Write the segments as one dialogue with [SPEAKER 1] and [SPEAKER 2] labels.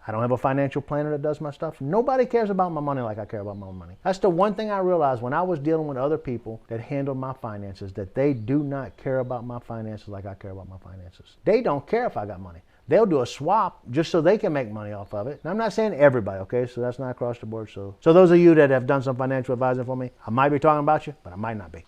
[SPEAKER 1] I don't have a financial planner that does my stuff. Nobody cares about my money like I care about my own money. That's the one thing I realized when I was dealing with other people that handled my finances, that they do not care about my finances like I care about my finances. They don't care if I got money. They'll do a swap just so they can make money off of it. And I'm not saying everybody, okay? So that's not across the board. So those of you that have done some financial advising for me, I might be talking about you, but I might not be.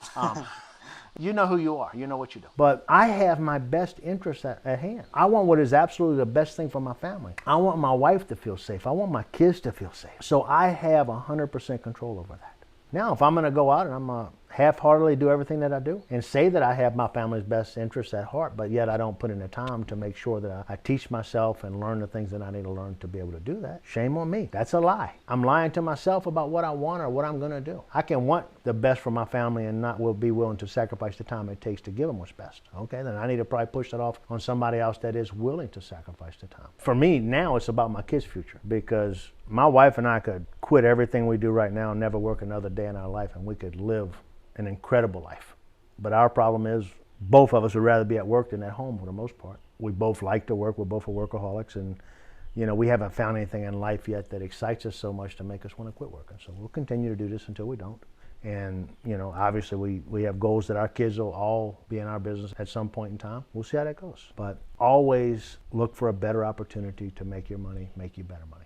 [SPEAKER 1] You know who you are. You know what you do. But I have my best interests at hand. I want what is absolutely the best thing for my family. I want my wife to feel safe. I want my kids to feel safe. So I have 100% control over that. Now, if I'm going to go out and I'm going to half-heartedly do everything that I do and say that I have my family's best interests at heart, but yet I don't put in the time to make sure that I teach myself and learn the things that I need to learn to be able to do that, shame on me. That's a lie. I'm lying to myself about what I want or what I'm going to do. I can want the best for my family and not will be willing to sacrifice the time it takes to give them what's best. Okay, then I need to probably push that off on somebody else that is willing to sacrifice the time. For me, now it's about my kids' future, because my wife and I could quit everything we do right now and never work another day in our life, and we could live an incredible life. But our problem is both of us would rather be at work than at home for the most part. We both like to work. We're both workaholics, and we haven't found anything in life yet that excites us so much to make us want to quit working. So we'll continue to do this until we don't. And obviously we have goals that our kids will all be in our business at some point in time. We'll see how that goes. But always look for a better opportunity to make your money make you better money.